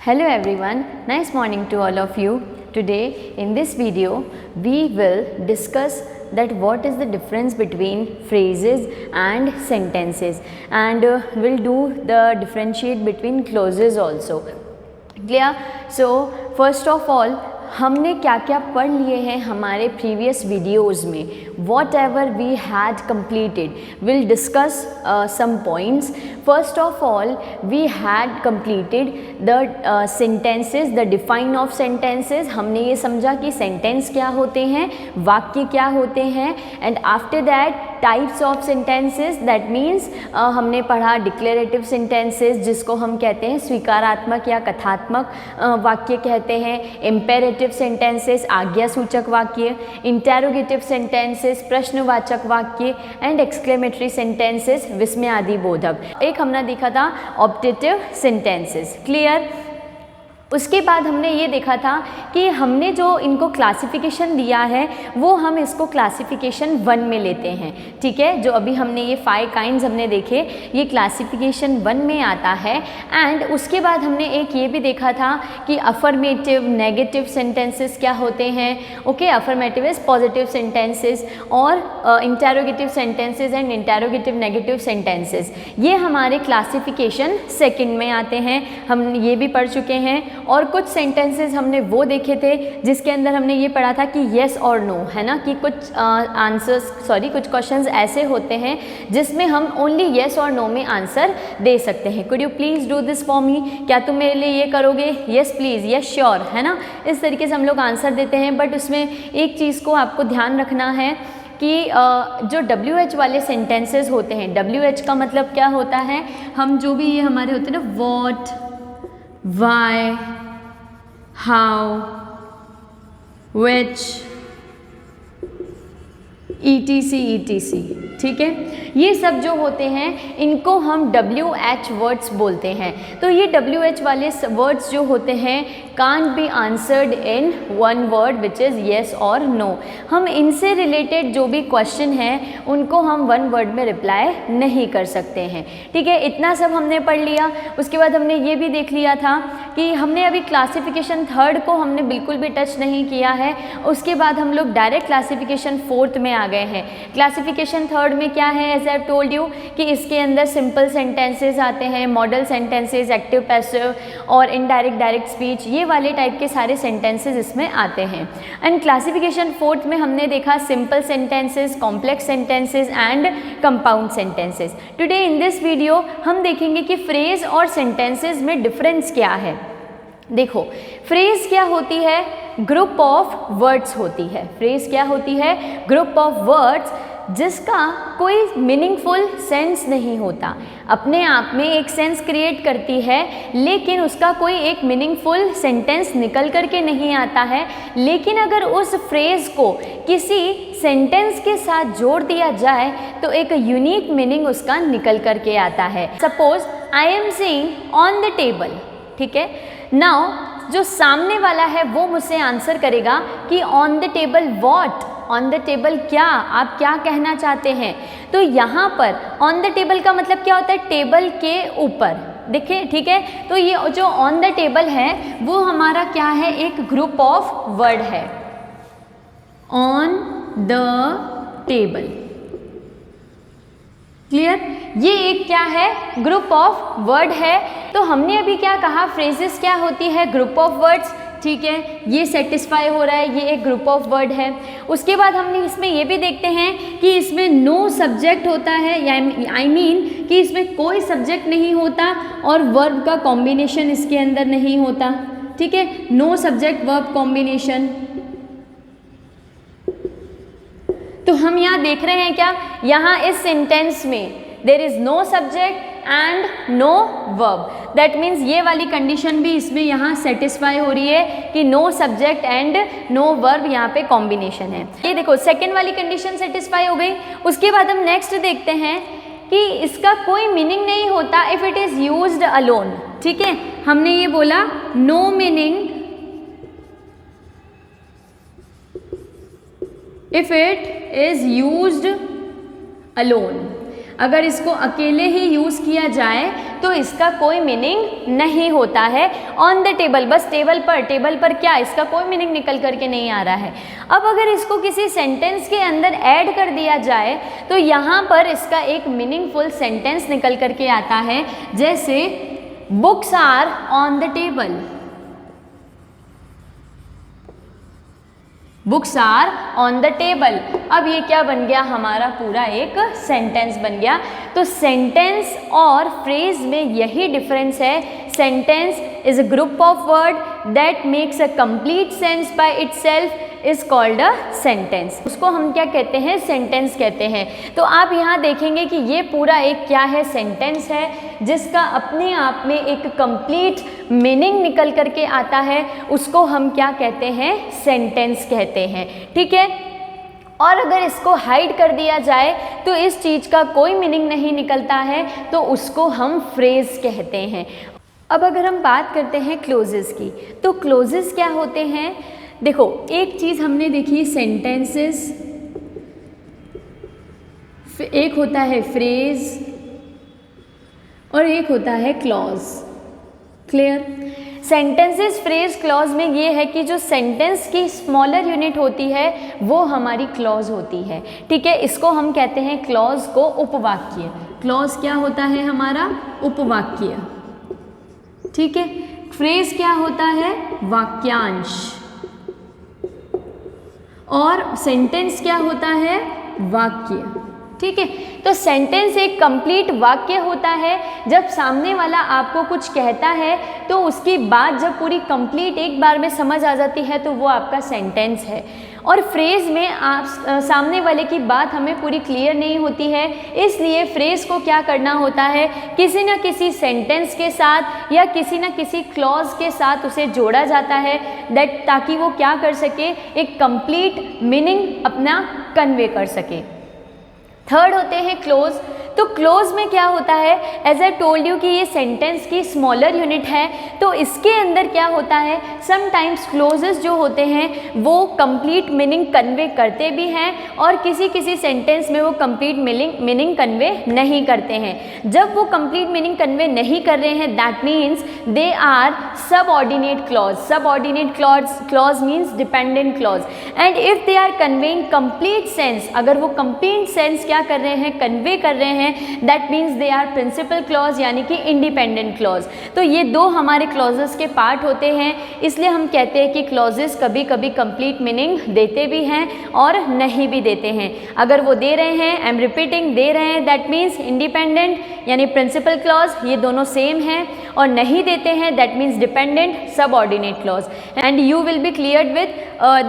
Hello everyone, nice morning to all of you. Today in this video we will discuss that what is the difference between phrases and sentences, and we'll do the differentiate between clauses also. Clear? So first of all हमने क्या क्या पढ़ लिए हैं हमारे previous videos में. Whatever we had completed will discuss some points. First of all we had completed the sentences, the define of sentences. हमने ये समझा कि सेंटेंस क्या होते हैं, वाक्य क्या होते हैं. And after that types of sentences, that means हमने पढ़ा डिक्लेरेटिव सेंटेंसेस जिसको हम कहते हैं स्वीकारात्मक या कथात्मक वाक्य कहते हैं. इम्पेरेटिव सेंटेंसेस आज्ञासूचक वाक्य, इंटेरोगेटिव सेंटेंसेस प्रश्नवाचक वाक्य, एंड एक्सक्लेमेटरी सेंटेंसेस विस्मयादि बोधक. एक हमने देखा था ऑप्टेटिव सेंटेंसेस. क्लियर? उसके बाद हमने ये देखा था कि हमने जो इनको क्लासिफिकेशन दिया है वो हम इसको क्लासिफिकेशन 1 में लेते हैं. ठीक है, जो अभी हमने ये 5 काइंड्स हमने देखे ये क्लासिफिकेशन 1 में आता है. एंड उसके बाद हमने एक ये भी देखा था कि अफर्मेटिव नेगेटिव सेंटेंसेस क्या होते हैं. Okay, affirmative is positive sentences और interrogative sentences and interrogative negative sentences ये हमारे क्लासिफिकेशन 2 में आते हैं. हम ये भी पढ़ चुके हैं. और कुछ सेंटेंसेस हमने वो देखे थे जिसके अंदर हमने ये पढ़ा था कि येस और नो, है ना, कि कुछ क्वेश्चंस ऐसे होते हैं जिसमें हम ओनली येस और नो में आंसर दे सकते हैं. Could you please do this for me, क्या तुम मेरे लिए ये करोगे, येस प्लीज़, येस श्योर, है ना. इस तरीके से हम लोग आंसर देते हैं. बट उसमें एक चीज़ को आपको ध्यान रखना है कि जो WH वाले सेंटेंसेस होते हैं, WH का मतलब क्या होता है, हम जो भी ये हमारे होते हैं ना, what, why, how, which, etc. ठीक है, ये सब जो होते हैं इनको हम WH वर्ड्स बोलते हैं. तो ये WH वाले वर्ड्स जो होते हैं can't be answered in 1 word which is yes और नो. हम इनसे रिलेटेड जो भी क्वेश्चन हैं उनको हम 1 वर्ड में रिप्लाई नहीं कर सकते हैं. ठीक है, इतना सब हमने पढ़ लिया. उसके बाद हमने ये भी देख लिया था कि हमने अभी क्लासिफिकेशन 3 को हमने बिल्कुल भी टच नहीं किया है. उसके बाद हम लोग डायरेक्ट क्लासिफिकेशन 4 में आ गए हैं. क्लासिफिकेशन 3 में क्या है, as I have told you कि इसके अंदर सिंपल सेंटेंसेस आते हैं, मॉडल सेंटेंसेस, एक्टिव पैसिव और इनडायरेक्ट डायरेक्ट स्पीच, ये वाले टाइप के सारे सेंटेंसेस इसमें आते हैं. एंड क्लासिफिकेशन 4 में हमने देखा simple sentences, complex sentences and compound sentences. Today in this video हम देखेंगे कि फ्रेज और सेंटेंसेस में डिफरेंस क्या है. देखो, फ्रेज क्या होती है, ग्रुप ऑफ वर्ड्स होती है. फ्रेज क्या होती है, ग्रुप ऑफ वर्ड्स जिसका कोई मीनिंगफुल सेंस नहीं होता. अपने आप में एक सेंस क्रिएट करती है लेकिन उसका कोई एक मीनिंगफुल सेंटेंस निकल करके नहीं आता है. लेकिन अगर उस फ्रेज को किसी सेंटेंस के साथ जोड़ दिया जाए तो एक यूनिक मीनिंग उसका निकल करके आता है. Suppose I am seeing on the table. ठीक है, नाउ जो सामने वाला है वो मुझसे आंसर करेगा कि on the table what, on the table क्या, आप क्या कहना चाहते हैं. तो यहाँ पर ऑन द टेबल का मतलब क्या होता है, टेबल के ऊपर. देखिए, ठीक है, तो ये जो ऑन द टेबल है वो हमारा क्या है, एक ग्रुप ऑफ वर्ड है. On the table. क्लियर? ये एक क्या है, ग्रुप ऑफ वर्ड है. तो हमने अभी क्या कहा, फ्रेजेस क्या होती है, ग्रुप ऑफ वर्ड्स. ठीक है, ये सेटिस्फाई हो रहा है, ये एक ग्रुप ऑफ वर्ड है. उसके बाद हमने इसमें ये भी देखते हैं कि इसमें नो सब्जेक्ट होता है, या आई मीन कि इसमें कोई सब्जेक्ट नहीं होता और वर्ब का कॉम्बिनेशन इसके अंदर नहीं होता. ठीक है, नो सब्जेक्ट वर्ब कॉम्बिनेशन. तो हम यहाँ देख रहे हैं क्या, यहाँ इस सेंटेंस में there is no subject and no verb. That means ये वाली कंडीशन भी इसमें यहाँ सेटिस्फाई हो रही है कि no subject and no verb यहाँ पे कॉम्बिनेशन है. ये देखो, सेकेंड वाली कंडीशन सेटिस्फाई हो गई. उसके बाद हम नेक्स्ट देखते हैं कि इसका कोई मीनिंग नहीं होता if it is used alone. ठीक है, हमने ये बोला no meaning if it is used alone. अगर इसको अकेले ही यूज़ किया जाए तो इसका कोई मीनिंग नहीं होता है। ऑन द टेबल, बस टेबल पर क्या, इसका कोई मीनिंग निकल करके नहीं आ रहा है। अब अगर इसको किसी सेंटेंस के अंदर ऐड कर दिया जाए तो यहाँ पर इसका एक मीनिंगफुल सेंटेंस निकल करके आता है, जैसे books are on the table, books are on the table. अब ये क्या बन गया, हमारा पूरा एक सेंटेंस बन गया। तो सेंटेंस और फ्रेज में यही डिफरेंस है। Sentence is a group of word that makes a complete sense by itself is called a sentence. उसको हम क्या कहते हैं, सेंटेंस कहते हैं। तो आप यहाँ देखेंगे कि ये पूरा एक क्या है, सेंटेंस है, जिसका अपने आप में एक कंप्लीट मीनिंग निकल करके आता है। उसको हम क्या कहते हैं, सेंटेंस कहते हैं। ठीक है। और अगर इसको हाइड कर दिया जाए तो इस चीज़ का कोई मीनिंग नहीं निकलता है, तो उसको हम फ्रेज कहते हैं। अब अगर हम बात करते हैं क्लोजेस की, तो क्लोजेस क्या होते हैं। देखो, एक चीज़ हमने देखी सेंटेंसेस, एक होता है फ्रेज और एक होता है clause. Clear. Sentences, phrase, clause में ये है कि जो सेंटेंस की स्मॉलर यूनिट होती है वो हमारी क्लॉज होती है। ठीक है। इसको हम कहते हैं क्लॉज को उपवाक्य। क्लॉज क्या होता है, हमारा उपवाक्य। ठीक है। फ्रेज क्या होता है, वाक्यांश। और सेंटेंस क्या होता है, वाक्य। ठीक है। तो सेंटेंस एक कंप्लीट वाक्य होता है। जब सामने वाला आपको कुछ कहता है तो उसकी बात जब पूरी कंप्लीट एक बार में समझ आ जाती है तो वो आपका सेंटेंस है। और फ्रेज में आप सामने वाले की बात हमें पूरी क्लियर नहीं होती है, इसलिए फ्रेज को क्या करना होता है, किसी न किसी सेंटेंस के साथ या किसी न किसी क्लॉज के साथ उसे जोड़ा जाता है, दैट ताकि वो क्या कर सके, एक कंप्लीट मीनिंग अपना कन्वे कर सके। थर्ड होते हैं क्लोज। तो क्लोज में क्या होता है, एज आई टोल्ड यू कि ये सेंटेंस की स्मॉलर यूनिट है, तो इसके अंदर क्या होता है, समटाइम्स क्लोजेस जो होते हैं वो कंप्लीट मीनिंग कन्वे करते भी हैं और किसी किसी सेंटेंस में वो कंप्लीट मीनिंग कन्वे नहीं करते हैं। जब वो कंप्लीट मीनिंग कन्वे नहीं कर रहे हैं, that means they are subordinate clause. Subordinate clause means dependent clause. And if they are conveying complete sense, अगर वो कंप्लीट सेंस क्या कर रहे हैं, कन्वे कर रहे हैं, that means they are principal clause यानी कि इंडिपेंडेंट क्लॉज। तो ये दो हमारे क्लॉजेस के पार्ट होते हैं, इसलिए हम कहते हैं कि क्लॉजेस कभी कभी कंप्लीट मीनिंग देते भी हैं और नहीं भी देते हैं। अगर वो दे रहे हैं, आई एम रिपीटिंग, दे रहे हैं, दैट मीन्स इंडिपेंडेंट यानी प्रिंसिपल क्लॉज, ये दोनों सेम हैं। और नहीं देते हैं, that means dependent subordinate clause. And you will be cleared with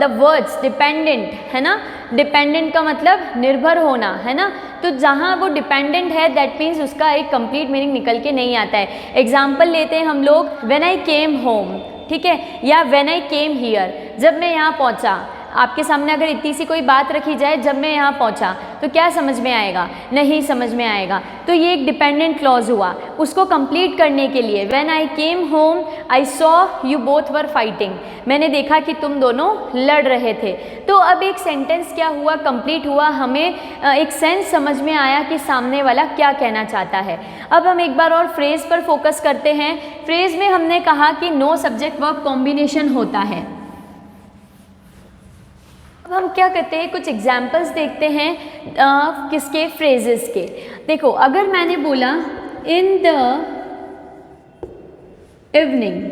the words dependent, है ना। डिपेंडेंट का मतलब निर्भर होना, है ना। तो जहाँ वो डिपेंडेंट है, दैट मीन्स उसका एक कंप्लीट मीनिंग निकल के नहीं आता है। एग्जाम्पल लेते हैं हम लोग, व्हेन आई केम होम, ठीक है, या व्हेन आई केम हियर, जब मैं यहाँ पहुँचा। आपके सामने अगर इतनी सी कोई बात रखी जाए, जब मैं यहाँ पहुँचा, तो क्या समझ में आएगा, नहीं समझ में आएगा। तो ये एक डिपेंडेंट क्लॉज हुआ। उसको कंप्लीट करने के लिए, when I came home I saw you both were fighting, मैंने देखा कि तुम दोनों लड़ रहे थे। तो अब एक सेंटेंस क्या हुआ, कंप्लीट हुआ, हमें एक सेंस समझ में आया कि सामने वाला क्या कहना चाहता है। अब हम एक बार और फ्रेज पर फोकस करते हैं। फ्रेज में हमने कहा कि नो सब्जेक्ट वर्ब कॉम्बिनेशन होता है। अब हम क्या करते हैं, कुछ एग्जाम्पल्स देखते हैं किसके, फ्रेजेस के। देखो, अगर मैंने बोला इन द इवनिंग,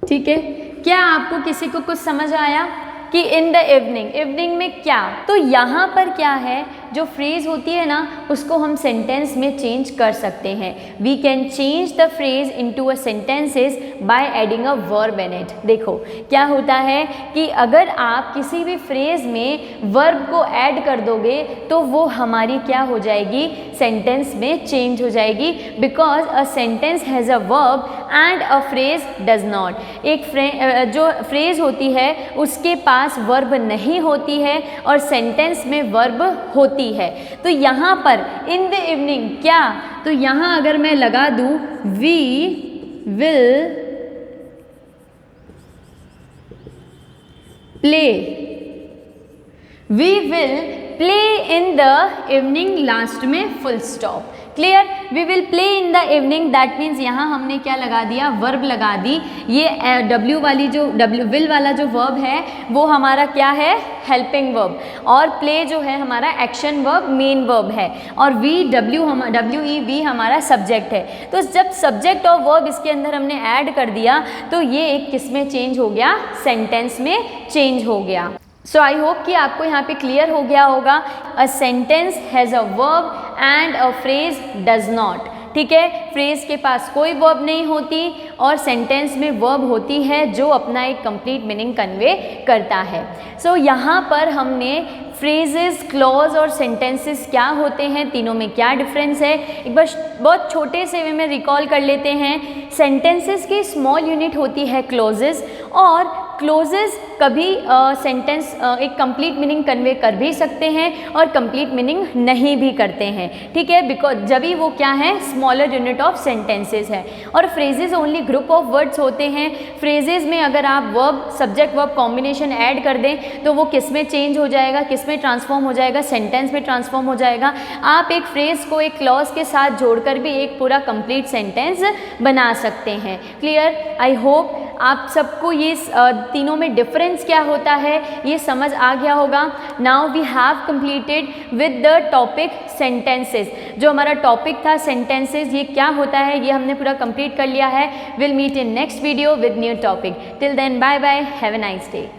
ठीक है, क्या आपको किसी को कुछ समझ आया कि इन द इवनिंग, इवनिंग में क्या। तो यहाँ पर क्या है, जो फ्रेज होती है ना, उसको हम सेंटेंस में चेंज कर सकते हैं। We can change the phrase into a sentences by adding a verb in it. देखो क्या होता है कि अगर आप किसी भी फ्रेज में वर्ब को ऐड कर दोगे तो वो हमारी क्या हो जाएगी, सेंटेंस में चेंज हो जाएगी, because a sentence has a verb and a phrase does not. एक जो फ्रेज होती है उसके पास वर्ब नहीं होती है और सेंटेंस में वर्ब होती है। तो यहाँ पर इन द इवनिंग क्या, तो यहाँ अगर मैं लगा दूँ we will play, we will play in the evening last में full stop. Clear, we will play in the evening, that means यहाँ हमने क्या लगा दिया, वर्ब लगा दी। ये डब्ल्यू वाली जो विल वाला जो वर्ब है वो हमारा क्या है, हेल्पिंग वर्ब, और प्ले जो है हमारा एक्शन वर्ब, मेन वर्ब है, और WE हमारा सब्जेक्ट है। तो जब सब्जेक्ट और वर्ब इसके अंदर हमने ऐड कर दिया तो ये एक किस में चेंज हो गया, सेंटेंस में चेंज हो गया। सो आई होप कि आपको यहाँ पे क्लियर हो गया होगा। A sentence has a verb and a phrase does not. ठीक है, फ्रेज के पास कोई वर्ब नहीं होती और सेंटेंस में वर्ब होती है जो अपना एक कंप्लीट मीनिंग कन्वे करता है। सो यहाँ पर हमने फ्रेजेस, क्लॉज और सेंटेंसेस क्या होते हैं, तीनों में क्या डिफरेंस है, एक बार बहुत छोटे से वे में रिकॉल कर लेते हैं। सेंटेंसेस की स्मॉल यूनिट होती है क्लॉजेस, और क्लोजेस कभी सेंटेंस एक कंप्लीट मीनिंग कन्वे कर भी सकते हैं और कंप्लीट मीनिंग नहीं भी करते हैं। ठीक है, बिकॉज जब भी वो क्या है, स्मॉलर यूनिट ऑफ सेंटेंसेस है। और phrases only group of words होते हैं। फ्रेजेस में अगर आप verb subject verb combination add कर दें तो वो किस में चेंज हो जाएगा, किस में ट्रांसफॉर्म हो जाएगा, सेंटेंस में ट्रांसफॉर्म हो जाएगा। आप एक फ्रेज को एक क्लॉज के साथ जोड़कर भी एक पूरा कंप्लीट सेंटेंस बना सकते हैं। क्लियर, आई होप आप सबको ये तीनों में डिफरेंस क्या होता है ये समझ आ गया होगा। Now we have completed with the topic sentences. जो हमारा टॉपिक था सेंटेंसेस, ये क्या होता है ये हमने पूरा कंप्लीट कर लिया है। Will meet in next video with new topic. Till then bye bye, have a nice day.